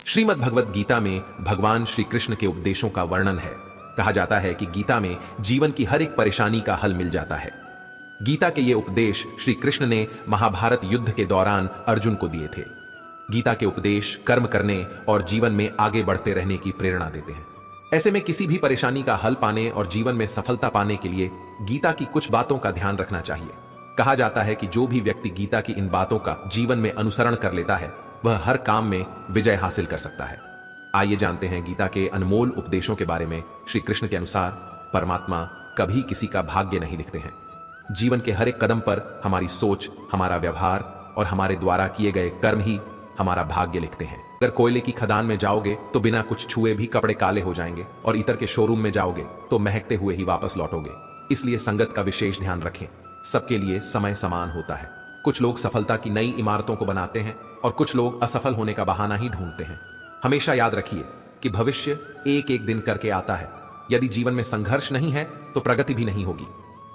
श्रीमद् भगवत गीता में भगवान श्री कृष्ण के उपदेशों का वर्णन है। कहा जाता है कि गीता में जीवन की हर एक परेशानी का हल मिल जाता है। गीता के ये उपदेश श्री कृष्ण ने महाभारत युद्ध के दौरान अर्जुन को दिए थे। गीता के उपदेश कर्म करने और जीवन में आगे बढ़ते रहने की प्रेरणा देते हैं। ऐसे में किसी भी परेशानी का हल पाने और जीवन में सफलता पाने के लिए गीता की कुछ बातों का ध्यान रखना चाहिए। कहा जाता है कि जो भी व्यक्ति गीता की इन बातों का जीवन में अनुसरण कर लेता है वह हर काम में विजय हासिल कर सकता है। आइए जानते हैं गीता के अनमोल उपदेशों के बारे में। श्री कृष्ण के अनुसार परमात्मा कभी किसी का भाग्य नहीं लिखते हैं। जीवन के हर एक कदम पर हमारी सोच, हमारा व्यवहार और हमारे द्वारा किए गए कर्म ही हमारा भाग्य लिखते हैं। अगर कोयले की खदान में जाओगे तो बिना कुछ छुए भी कपड़े काले हो जाएंगे और इतर के शोरूम में जाओगे तो महकते हुए ही वापस लौटोगे। इसलिए संगत का विशेष ध्यान रखें। सबके लिए समय समान होता है। कुछ लोग सफलता की नई इमारतों को बनाते हैं और कुछ लोग असफल होने का बहाना ही ढूंढते हैं। हमेशा याद रखिए कि भविष्य एक एक दिन करके आता है। यदि जीवन में संघर्ष नहीं है तो प्रगति भी नहीं होगी।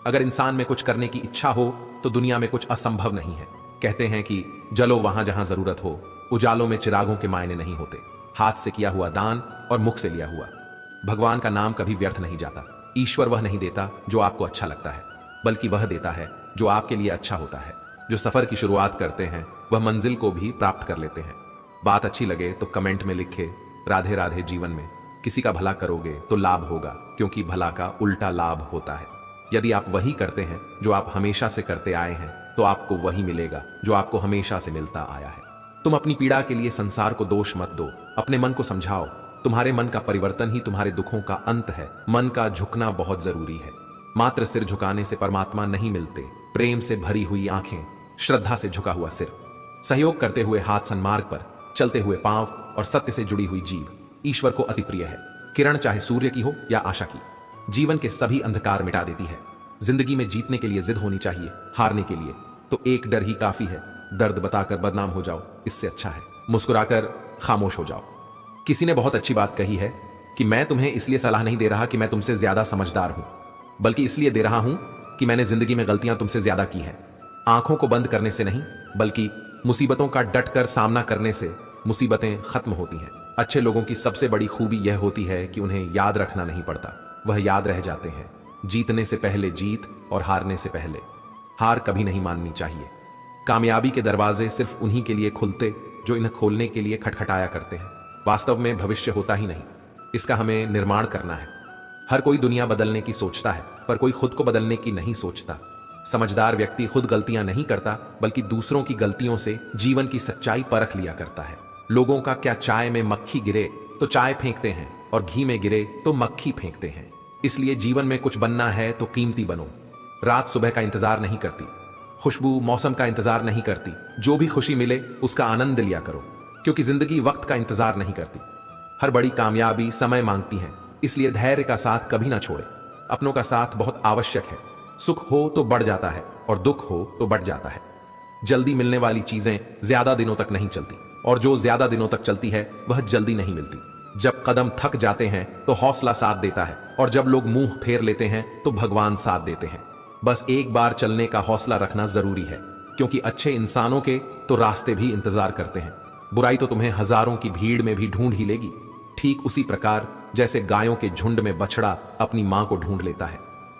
अगर इंसान में कुछ करने की इच्छा हो तो दुनिया में कुछ असंभव नहीं है। कहते हैं कि जलो वहां जहां जरूरत हो, उजालों में चिरागों के मायने नहीं होते। हाथ से किया हुआ दान और मुख से लिया हुआ। भगवान का नाम कभी व्यर्थ नहीं जाता। ईश्वर वह नहीं देता जो आपको अच्छा लगता है, बल्कि वह देता है जो आपके लिए अच्छा होता है। जो सफर की शुरुआत करते हैं वह मंजिल को भी प्राप्त कर लेते हैं। बात अच्छी लगे तो कमेंट में लिखे राधे राधे। जीवन में किसी का भला करोगे तो लाभ होगा, क्योंकि भला का उल्टा लाभ होता है। यदि आप वही करते हैं जो आप हमेशा से करते आए हैं तो आपको वही मिलेगा जो आपको हमेशा से मिलता आया है। तुम अपनी पीड़ा के लिए संसार को दोष मत दो। अपने मन को समझाओ। तुम्हारे मन का परिवर्तन ही तुम्हारे दुखों का अंत है। मन का झुकना बहुत जरूरी है। मात्र सिर झुकाने से परमात्मा नहीं मिलते। प्रेम से भरी हुई आंखें, श्रद्धा से झुका हुआ सिर, सहयोग करते हुए हाथ, सन्मार्ग पर चलते हुए पांव और सत्य से जुड़ी हुई जीभ ईश्वर को अति प्रिय है। किरण चाहे सूर्य की हो या आशा की, जीवन के सभी अंधकार मिटा देती है। जिंदगी में जीतने के लिए जिद होनी चाहिए, हारने के लिए तो एक डर ही काफी है। दर्द बताकर बदनाम हो जाओ, इससे अच्छा है मुस्कुराकर खामोश हो जाओ। किसी ने बहुत अच्छी बात कही है कि मैं तुम्हें इसलिए सलाह नहीं दे रहा कि मैं तुमसे ज्यादा समझदार हूं, बल्कि इसलिए दे रहा हूं कि मैंने जिंदगी में गलतियां तुमसे ज्यादा की हैं। आंखों को बंद करने से नहीं, बल्कि मुसीबतों का डटकर सामना करने से मुसीबतें खत्म होती हैं। अच्छे लोगों की सबसे बड़ी खूबी यह होती है कि उन्हें याद रखना नहीं पड़ता, वह याद रह जाते हैं। जीतने से पहले जीत और हारने से पहले हार कभी नहीं माननी चाहिए। कामयाबी के दरवाजे सिर्फ उन्हीं के लिए खुलते जो इन्हें खोलने के लिए खटखटाया करते हैं। वास्तव में भविष्य होता ही नहीं, इसका हमें निर्माण करना है। हर कोई दुनिया बदलने की सोचता है, पर कोई खुद को बदलने की नहीं सोचता। समझदार व्यक्ति खुद गलतियां नहीं करता, बल्कि दूसरों की गलतियों से जीवन की सच्चाई परख लिया करता है। लोगों का क्या, चाय में मक्खी गिरे तो चाय फेंकते हैं और घी में गिरे तो मक्खी फेंकते हैं। इसलिए जीवन में कुछ बनना है तो कीमती बनो। रात सुबह का इंतजार नहीं करती, खुशबू मौसम का इंतजार नहीं करती। जो भी खुशी मिले उसका आनंद लिया करो, क्योंकि जिंदगी वक्त का इंतजार नहीं करती। हर बड़ी कामयाबी समय मांगती है, इसलिए धैर्य का साथ कभी ना छोड़े। अपनों का साथ बहुत आवश्यक है। सुख हो तो बढ़ जाता है और दुख हो तो बढ़ जाता है। जल्दी मिलने वाली चीजें ज्यादा दिनों तक नहीं चलती, और जो ज्यादा दिनों तक चलती है वह जल्दी नहीं मिलती। जब कदम थक जाते हैं तो हौसला साथ देता है, और जब लोग मुंह फेर लेते हैं तो भगवान साथ देते हैं। बस एक बार चलने का हौसला रखना जरूरी है, क्योंकि अच्छे इंसानों के तो रास्ते भी इंतजार करते हैं। बुराई तो तुम्हें हजारों की भीड़ में भी ढूंढ ही लेगी। ठीक उसी प्रकार जैसे गायों के झुंड में बछड़ा अपनी मां को ढूंढ लेता है,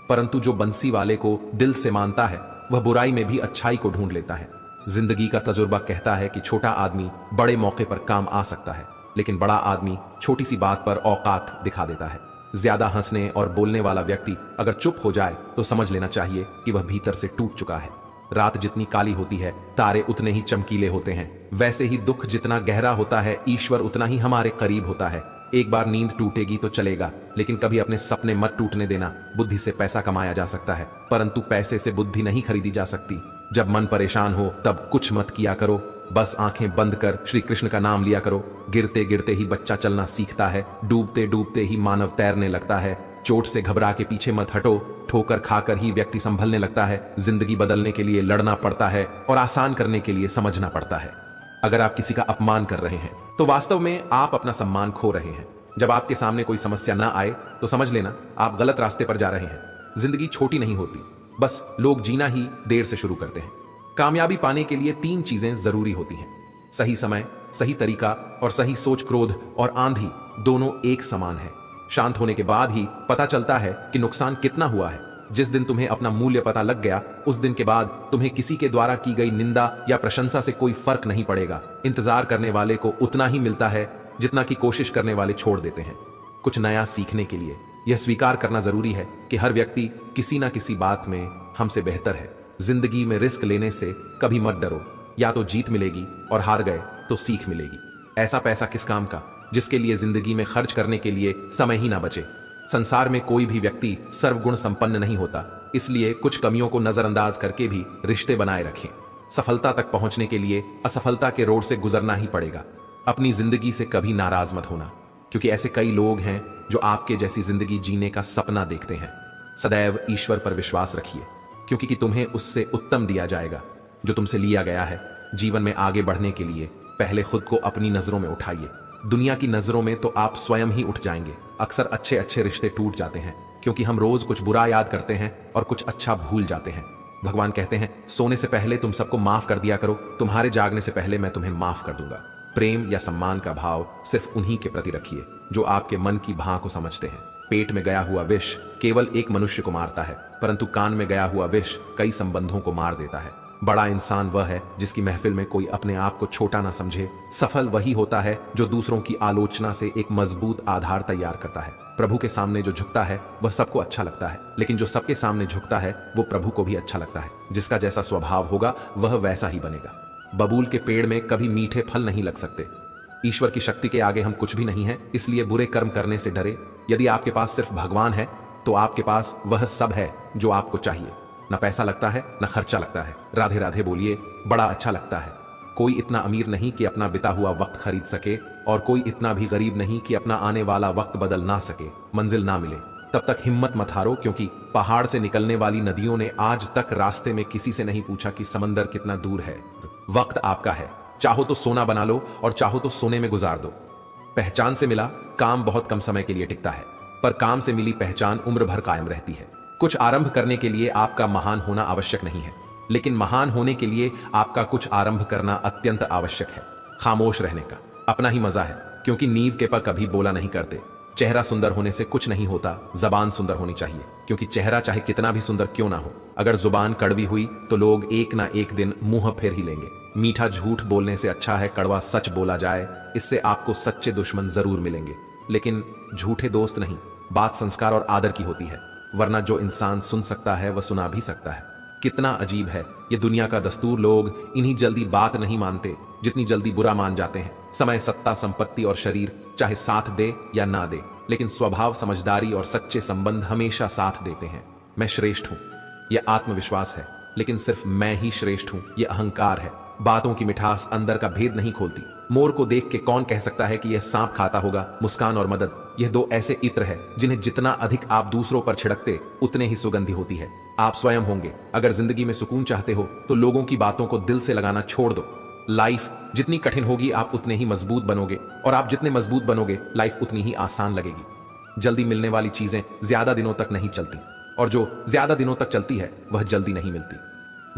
परंतु जो बंसी वाले को दिल से मानता है वह बुराई में भी अच्छाई को ढूंढ लेता है। जिंदगी का तजुर्बा कहता है कि छोटा आदमी बड़े मौके पर काम आ सकता है, लेकिन बड़ा आदमी छोटी सी बात पर औकात दिखा देता है। ज्यादा हंसने और बोलने वाला व्यक्ति अगर चुप हो जाए तो समझ लेना चाहिए कि वह भीतर से टूट चुका है। रात जितनी काली होती है तारे उतने ही चमकीले होते हैं। वैसे ही दुख जितना गहरा होता है ईश्वर उतना ही हमारे करीब होता है। एक बार नींद टूटेगी तो चलेगा, लेकिन कभी अपने सपने मत टूटने देना। बुद्धि से पैसा कमाया जा सकता है, परंतु पैसे से बुद्धि नहीं खरीदी जा सकती। जब मन परेशान हो तब कुछ मत किया करो, बस आंखें बंद कर श्री कृष्ण का नाम लिया करो। गिरते गिरते ही बच्चा चलना सीखता है, डूबते डूबते ही मानव तैरने लगता है। चोट से घबरा के पीछे मत हटो, ठोकर खाकर ही व्यक्ति संभलने लगता है। जिंदगी बदलने के लिए लड़ना पड़ता है और आसान करने के लिए समझना पड़ता है। अगर आप किसी का अपमान कर रहे हैं तो वास्तव में आप अपना सम्मान खो रहे हैं। जब आपके सामने कोई समस्या ना आए तो समझ लेना आप गलत रास्ते पर जा रहे हैं। जिंदगी छोटी नहीं होती, बस लोग जीना ही देर से शुरू करते हैं। कामयाबी पाने के लिए 3 चीजें जरूरी होती हैं: सही समय, सही तरीका और सही सोच, क्रोध और आंधी दोनों एक समान है। शांत होने के बाद ही पता चलता है कि नुकसान कितना हुआ है। जिस दिन तुम्हें अपना मूल्य पता लग गया, उस दिन के बाद तुम्हें किसी के द्वारा की गई निंदा या प्रशंसा से कोई फर्क नहीं पड़ेगा। इंतजार करने वाले को उतना ही मिलता है जितना कि कोशिश करने वाले छोड़ देते हैं। कुछ नया सीखने के लिए यह स्वीकार करना जरूरी है कि हर व्यक्ति किसी ना किसी बात में हमसे बेहतर है। जिंदगी में रिस्क लेने से कभी मत डरो, या तो जीत मिलेगी और हार गए तो सीख मिलेगी। ऐसा पैसा किस काम का जिसके लिए जिंदगी में खर्च करने के लिए समय ही ना बचे। संसार में कोई भी व्यक्ति सर्वगुण संपन्न नहीं होता, इसलिए कुछ कमियों को नजरअंदाज करके भी रिश्ते बनाए रखें। सफलता तक पहुंचने के लिए असफलता के रोड से गुजरना ही पड़ेगा। अपनी जिंदगी से कभी नाराज मत होना, क्योंकि ऐसे कई लोग हैं जो आपके जैसी जिंदगी जीने का सपना देखते हैं। सदैव ईश्वर पर विश्वास रखिए, क्योंकि तुम्हें उससे उत्तम दिया जाएगा जो तुमसे लिया गया है। जीवन में आगे बढ़ने के लिए पहले खुद को अपनी नजरों में उठाइए। दुनिया की नजरों में तो आप स्वयं ही उठ जाएंगे। अक्सर अच्छे अच्छे रिश्ते टूट जाते हैं क्योंकि हम रोज कुछ बुरा याद करते हैं और कुछ अच्छा भूल जाते हैं। भगवान कहते हैं, सोने से पहले तुम सबको माफ कर दिया करो, तुम्हारे जागने से पहले मैं तुम्हें माफ कर दूंगा। प्रेम या सम्मान का भाव सिर्फ उन्हीं के प्रति रखिए जो आपके मन की भाव को समझते हैं। पेट में गया हुआ विष केवल एक मनुष्य को मारता है, परंतु कान में गया हुआ विष कई संबंधों को मार देता है। बड़ा इंसान वह है जिसकी महफिल में कोई अपने आप को छोटा ना समझे। सफल वही होता है जो दूसरों की आलोचना से एक मजबूत आधार तैयार करता है। प्रभु के सामने जो झुकता है वह सबको अच्छा लगता है, लेकिन जो सबके सामने झुकता है वो प्रभु को भी अच्छा लगता है। जिसका जैसा स्वभाव होगा वह वैसा ही बनेगा। बबूल के पेड़ में कभी मीठे फल नहीं लग सकते। ईश्वर की शक्ति के आगे हम कुछ भी नहीं है, इसलिए बुरे कर्म करने से डरे। यदि आपके पास सिर्फ भगवान है तो आपके पास वह सब है जो आपको चाहिए। न पैसा लगता है न खर्चा लगता है। राधे राधे बोलिए, बड़ा अच्छा लगता है। कोई इतना अमीर नहीं कि अपना बिता हुआ वक्त खरीद सके, और कोई इतना भी गरीब नहीं कि अपना आने वाला वक्त बदल ना सके। मंजिल ना मिले तब तक हिम्मत मत हारो, क्योंकि पहाड़ से निकलने वाली नदियों ने आज तक रास्ते में किसी से नहीं पूछा कि समंदर कितना दूर है। वक्त आपका है, चाहो तो सोना बना लो और चाहो तो सोने में गुजार दो। पहचान से मिला काम बहुत कम समय के लिए टिकता है, पर काम से मिली पहचान उम्र भर कायम रहती है। कुछ आरंभ करने के लिए आपका महान होना आवश्यक नहीं है, लेकिन महान होने के लिए आपका कुछ आरंभ करना अत्यंत आवश्यक है। खामोश रहने का अपना ही मजा है, क्योंकि नींव के पर कभी बोला नहीं करते। चेहरा सुंदर होने से कुछ नहीं होता, जबान सुंदर होनी चाहिए, क्योंकि चेहरा चाहे कितना भी सुंदर क्यों ना हो, अगर जुबान कड़वी हुई तो लोग एक ना एक दिन मुंह फेर ही लेंगे। मीठा झूठ बोलने से अच्छा है कड़वा सच बोला जाए, इससे आपको सच्चे दुश्मन जरूर मिलेंगे, लेकिन झूठे दोस्त नहीं। बात संस्कार और आदर की होती है, वरना जो इंसान सुन सकता है वह सुना भी सकता है। कितना अजीब है ये दुनिया का दस्तूर। लोग इन्हीं जल्दी बात नहीं मानते जितनी जल्दी बुरा मान जाते हैं। समय, सत्ता, संपत्ति और शरीर चाहे साथ दे या ना दे, लेकिन स्वभाव, समझदारी और सच्चे संबंध हमेशा साथ देते हैं। मैं श्रेष्ठ हूं, यह आत्मविश्वास है, लेकिन सिर्फ मैं ही श्रेष्ठ हूं यह अहंकार है। बातों की मिठास अंदर का भेद नहीं खोलती। मोर को देख के कौन कह सकता है कि यह सांप खाता होगा। मुस्कान और मदद, यह दो ऐसे इत्र है जिन्हें जितना अधिक आप दूसरों पर छिड़कते उतने ही सुगंधी होती है। आप स्वयं होंगे। अगर जिंदगी में सुकून चाहते हो तो लोगों की बातों को दिल से लगाना छोड़ दो। लाइफ जितनी कठिन होगी आप उतने ही मजबूत बनोगे, और आप जितने मजबूत बनोगे लाइफ उतनी ही आसान लगेगी। जल्दी मिलने वाली चीजें ज्यादा दिनों तक नहीं चलती, और जो ज्यादा दिनों तक चलती है वह जल्दी नहीं मिलती।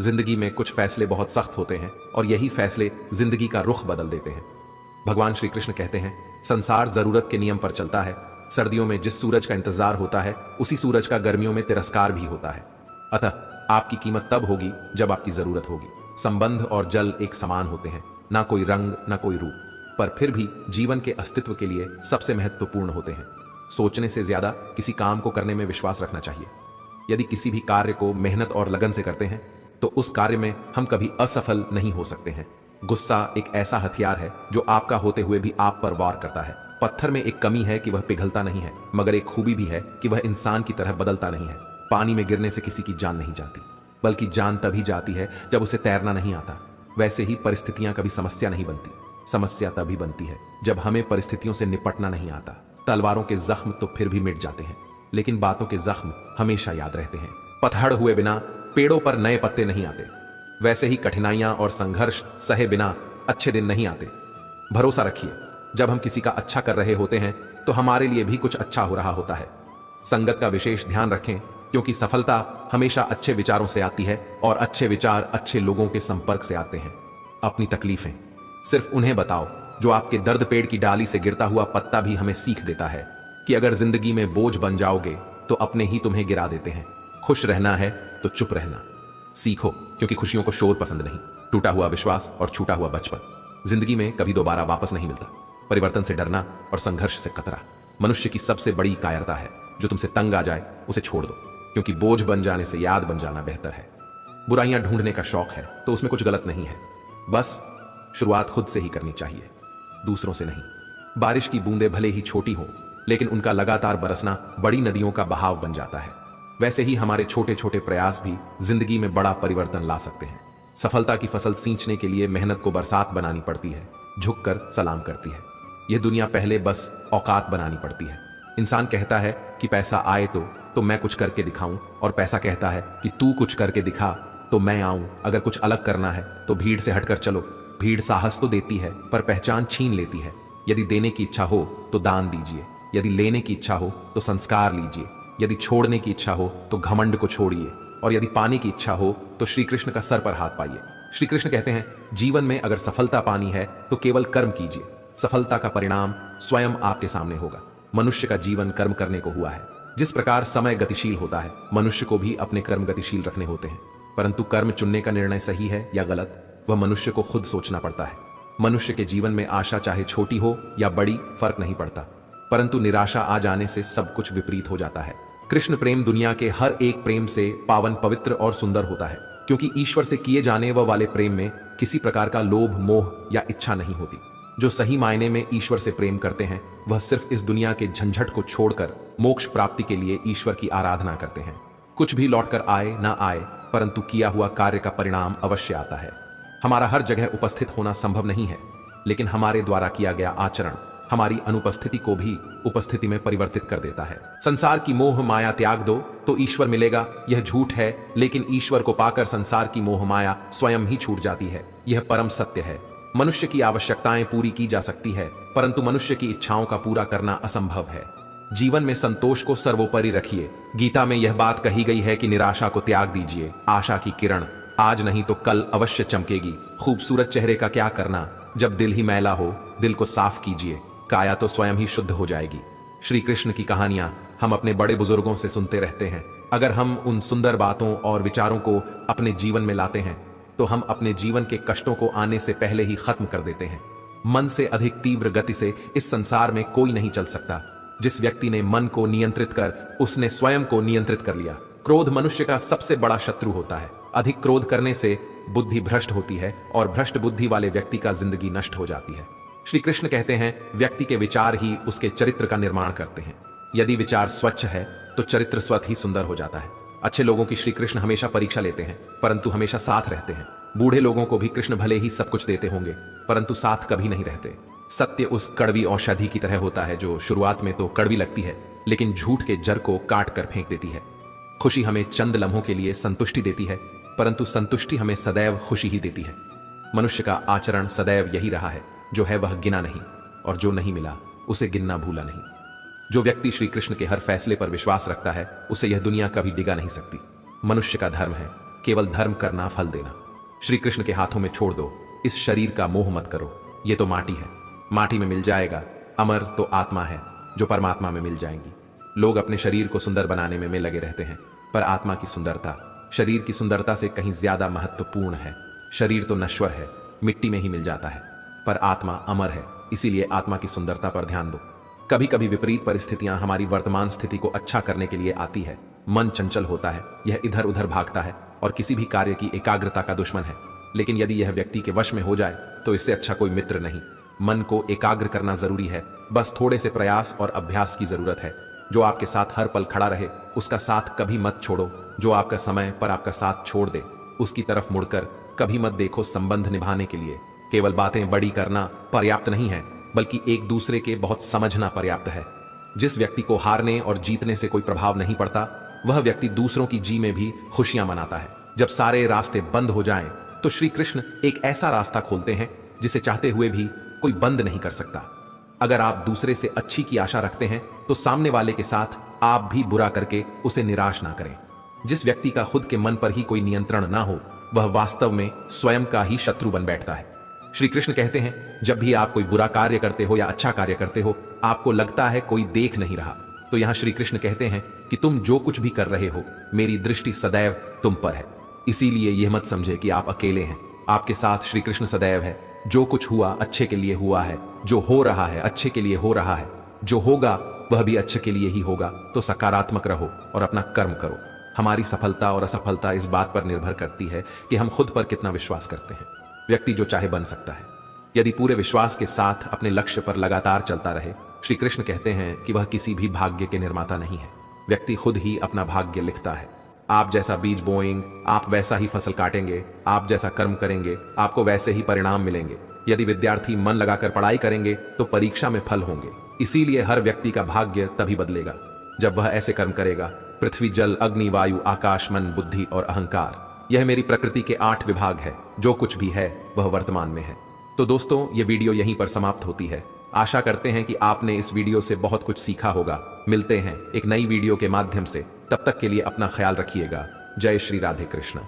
जिंदगी में कुछ फैसले बहुत सख्त होते हैं, और यही फैसले जिंदगी का रुख बदल देते हैं। भगवान श्री कृष्ण कहते हैं, संसार जरूरत के नियम पर चलता है। सर्दियों में जिस सूरज का इंतजार होता है उसी सूरज का गर्मियों में तिरस्कार भी होता है। अतः आपकी कीमत तब होगी जब आपकी जरूरत होगी। संबंध और जल एक समान होते हैं, ना कोई रंग ना कोई रूप, पर फिर भी जीवन के अस्तित्व के लिए सबसे महत्वपूर्ण होते हैं। सोचने से ज्यादा किसी काम को करने में विश्वास रखना चाहिए। यदि किसी भी कार्य को मेहनत और लगन से करते हैं तो उस कार्य में हम कभी असफल नहीं हो सकते हैं। गुस्सा एक ऐसा हथियार है जो आपका होते हुए भी आप पर वार करता है। पत्थर में एक कमी है कि वह पिघलता नहीं है, मगर एक खूबी भी है कि वह इंसान की तरह बदलता नहीं है। पानी में गिरने से किसी की जान नहीं जाती, बल्कि जान तभी जाती है जब उसे तैरना नहीं आता। वैसे ही परिस्थितियां कभी समस्या नहीं बनती, समस्या तभी बनती है जब हमें परिस्थितियों से निपटना नहीं आता। तलवारों के जख्म तो फिर भी मिट जाते हैं, लेकिन बातों के जख्म हमेशा याद रहते हैं। पतझड़ हुए बिना पेड़ों पर नए पत्ते नहीं आते, वैसे ही कठिनाइयां और संघर्ष सहे बिना अच्छे दिन नहीं आते। भरोसा रखिए, जब हम किसी का अच्छा कर रहे होते हैं तो हमारे लिए भी कुछ अच्छा हो रहा होता है। संगत का विशेष ध्यान रखें, क्योंकि सफलता हमेशा अच्छे विचारों से आती है, और अच्छे विचार अच्छे लोगों के संपर्क से आते हैं। अपनी तकलीफें सिर्फ उन्हें बताओ जो आपके दर्द पेड़ की डाली से गिरता हुआ पत्ता भी हमें सीख देता है कि अगर जिंदगी में बोझ बन जाओगे तो अपने ही तुम्हें गिरा देते हैं। खुश रहना है तो चुप रहना सीखो, क्योंकि खुशियों को शोर पसंद नहीं। टूटा हुआ विश्वास और छूटा हुआ बचपन जिंदगी में कभी दोबारा वापस नहीं मिलता। परिवर्तन से डरना और संघर्ष से खतरा मनुष्य की सबसे बड़ी कायरता है। जो तुमसे तंग आ जाए उसे छोड़ दो, क्योंकि बोझ बन जाने से याद बन जाना बेहतर है। बुराइयां ढूंढने का शौक है तो उसमें कुछ गलत नहीं है, बस शुरुआत खुद से ही करनी चाहिए, दूसरों से नहीं। बारिश की बूंदें भले ही छोटी हों, लेकिन उनका लगातार बरसना बड़ी नदियों का बहाव बन जाता है। वैसे ही हमारे छोटे छोटे प्रयास भी जिंदगी में बड़ा परिवर्तन ला सकते हैं। सफलता की फसल सींचने के लिए मेहनत को बरसात बनानी पड़ती है, झुककर सलाम करती है। यह दुनिया पहले बस औकात बनानी पड़ती है। इंसान कहता है कि पैसा आए तो मैं कुछ करके दिखाऊं, और पैसा कहता है कि तू कुछ करके दिखा तो मैं आऊं। अगर कुछ अलग करना है तो भीड़ से हटकर चलो। भीड़ साहस तो देती है पर पहचान छीन लेती है। यदि देने की इच्छा हो तो दान दीजिए, यदि लेने की इच्छा हो तो संस्कार लीजिए, यदि छोड़ने की इच्छा हो तो घमंड को छोड़िए, और यदि पाने की इच्छा हो तो श्री कृष्ण का सर पर हाथ पाइए। श्री कृष्ण कहते हैं, जीवन में अगर सफलता पानी है तो केवल कर्म कीजिए। सफलता का परिणाम स्वयं आपके सामने होगा। मनुष्य का जीवन कर्म करने को हुआ है। जिस प्रकार समय गतिशील होता है, मनुष्य को भी अपने कर्म गतिशील रखने होते हैं। परंतु कर्म चुनने का निर्णय सही है या गलत, वह मनुष्य को खुद सोचना पड़ता है। मनुष्य के जीवन में आशा चाहे छोटी हो या बड़ी, फर्क नहीं पड़ता, परंतु निराशा आ जाने से सब कुछ विपरीत हो जाता है। कृष्ण प्रेम दुनिया के हर एक प्रेम से पावन, पवित्र और सुंदर होता है, क्योंकि ईश्वर से किए जाने वाले प्रेम में किसी प्रकार का लोभ, मोह या इच्छा नहीं होती। जो सही मायने में ईश्वर से प्रेम करते हैं, वह सिर्फ इस दुनिया के झंझट को छोड़कर मोक्ष प्राप्ति के लिए ईश्वर की आराधना करते हैं। कुछ भी लौटकर आए ना आए, परंतु किया हुआ कार्य का परिणाम अवश्य आता है। हमारा हर जगह उपस्थित होना संभव नहीं है, लेकिन हमारे द्वारा किया गया आचरण हमारी अनुपस्थिति को भी उपस्थिति में परिवर्तित कर देता है। संसार की मोह माया त्याग दो तो ईश्वर मिलेगा, यह झूठ है, लेकिन ईश्वर को पाकर संसार की मोह माया स्वयं ही छूट जाती है। यह परम सत्य है। मनुष्य की आवश्यकताएं पूरी की जा सकती है, परंतु मनुष्य की इच्छाओं का पूरा करना असंभव है। जीवन में संतोष को सर्वोपरि रखिए। गीता में यह बात कही गई है कि निराशा को त्याग दीजिए। आशा की किरण आज नहीं तो कल अवश्य चमकेगी। खूबसूरत चेहरे का क्या करना जब दिल ही मैला हो। दिल को साफ कीजिए, काया तो स्वयं ही शुद्ध हो जाएगी। श्री कृष्ण की कहानियां हम अपने बड़े बुजुर्गों से सुनते रहते हैं। अगर हम उन सुंदर बातों और विचारों को अपने जीवन में लाते हैं तो हम अपने जीवन के कष्टों को आने से पहले ही खत्म कर देते हैं। मन से अधिक तीव्र गति से इस संसार में कोई नहीं चल सकता। जिस व्यक्ति ने मन को नियंत्रित कर उसने स्वयं को नियंत्रित कर लिया। क्रोध मनुष्य का सबसे बड़ा शत्रु होता है। अधिक क्रोध करने से बुद्धि भ्रष्ट होती है, और भ्रष्ट बुद्धि वाले व्यक्ति का जिंदगी नष्ट हो जाती है। श्री कृष्ण कहते हैं, व्यक्ति के विचार ही उसके चरित्र का निर्माण करते हैं। यदि विचार स्वच्छ है तो चरित्र स्वतः ही सुंदर हो जाता है। अच्छे लोगों की श्री कृष्ण हमेशा परीक्षा लेते हैं, परंतु हमेशा साथ रहते हैं। बूढ़े लोगों को भी कृष्ण भले ही सब कुछ देते होंगे, परंतु साथ कभी नहीं रहते। सत्य उस कड़वी औषधि की तरह होता है जो शुरुआत में तो कड़वी लगती है, लेकिन झूठ के जड़ को काट कर फेंक देती है। खुशी हमें चंद लम्हों के लिए संतुष्टि देती है, परंतु संतुष्टि हमें सदैव खुशी ही देती है। मनुष्य का आचरण सदैव यही रहा है, जो है वह गिना नहीं, और जो नहीं मिला उसे गिनना भूला नहीं। जो व्यक्ति श्री कृष्ण के हर फैसले पर विश्वास रखता है, उसे यह दुनिया कभी डिगा नहीं सकती। मनुष्य का धर्म है केवल धर्म करना, फल देना। श्री कृष्ण के हाथों में छोड़ दो। इस शरीर का मोह मत करो। ये तो माटी है, माटी में मिल जाएगा। अमर तो आत्मा है जो परमात्मा में मिल जाएंगी। लोग अपने शरीर को सुंदर बनाने में लगे रहते हैं, पर आत्मा की सुंदरता शरीर की सुंदरता से कहीं ज्यादा महत्वपूर्ण है। शरीर तो नश्वर है, मिट्टी में ही मिल जाता है, पर आत्मा अमर है। इसीलिए आत्मा की सुंदरता पर ध्यान दो। कभी कभी विपरीत परिस्थितियां हमारी वर्तमान स्थिति को अच्छा करने के लिए आती है। मन चंचल होता है, यह इधर उधर भागता है और किसी भी कार्य की एकाग्रता का दुश्मन है। लेकिन यदि यह व्यक्ति के वश में हो जाए तो इससे अच्छा कोई मित्र नहीं। मन को एकाग्र करना जरूरी है, बस थोड़े से प्रयास और अभ्यास की जरूरत है। जो आपके साथ हर पल खड़ा रहे उसका साथ कभी मत छोड़ो। जो आपका समय पर आपका साथ छोड़ दे उसकी तरफ मुड़कर कभी मत देखो। संबंध निभाने के लिए केवल बातें बड़ी करना पर्याप्त नहीं है, बल्कि एक दूसरे के बहुत समझना पर्याप्त है। जिस व्यक्ति को हारने और जीतने से कोई प्रभाव नहीं पड़ता, वह व्यक्ति दूसरों की जी में भी खुशियां मनाता है। जब सारे रास्ते बंद हो जाएं, तो श्री कृष्ण एक ऐसा रास्ता खोलते हैं जिसे चाहते हुए भी कोई बंद नहीं कर सकता। अगर आप दूसरे से अच्छी की आशा रखते हैं तो सामने वाले के साथ आप भी बुरा करके उसे निराश ना करें। जिस व्यक्ति का खुद के मन पर ही कोई नियंत्रण ना हो, वह वास्तव में स्वयं का ही शत्रु बन बैठता है। श्री कृष्ण कहते हैं, जब भी आप कोई बुरा कार्य करते हो या अच्छा कार्य करते हो, आपको लगता है कोई देख नहीं रहा, तो यहां श्री कृष्ण कहते हैं कि तुम जो कुछ भी कर रहे हो, मेरी दृष्टि सदैव तुम पर है। इसीलिए यह मत समझे कि आप अकेले हैं, आपके साथ श्री कृष्ण सदैव है। जो कुछ हुआ अच्छे के लिए हुआ है, जो हो रहा है अच्छे के लिए हो रहा है, जो होगा वह भी अच्छे के लिए ही होगा। तो सकारात्मक रहो और अपना कर्म करो। हमारी सफलता और असफलता इस बात पर निर्भर करती है कि हम खुद पर कितना विश्वास करते हैं। व्यक्ति जो चाहे बन सकता है, यदि पूरे विश्वास के साथ अपने लक्ष्य पर लगातार चलता रहे। श्री कृष्ण कहते हैं कि वह किसी भी भाग्य के निर्माता नहीं है, व्यक्ति खुद ही अपना भाग्य लिखता है। आप जैसा बीज बोएंगे, आप वैसा ही फसल काटेंगे। आप जैसा कर्म करेंगे, आपको वैसे ही परिणाम मिलेंगे। यदि विद्यार्थी मन लगाकर पढ़ाई करेंगे तो परीक्षा में फल होंगे। इसीलिए हर व्यक्ति का भाग्य तभी बदलेगा जब वह ऐसे कर्म करेगा। पृथ्वी, जल, अग्नि, वायु, आकाश, मन, बुद्धि और अहंकार, यह मेरी प्रकृति के 8 विभाग है। जो कुछ भी है वह वर्तमान में है। तो दोस्तों, ये वीडियो यहीं पर समाप्त होती है। आशा करते हैं कि आपने इस वीडियो से बहुत कुछ सीखा होगा। मिलते हैं एक नई वीडियो के माध्यम से, तब तक के लिए अपना ख्याल रखिएगा। जय श्री राधे कृष्ण।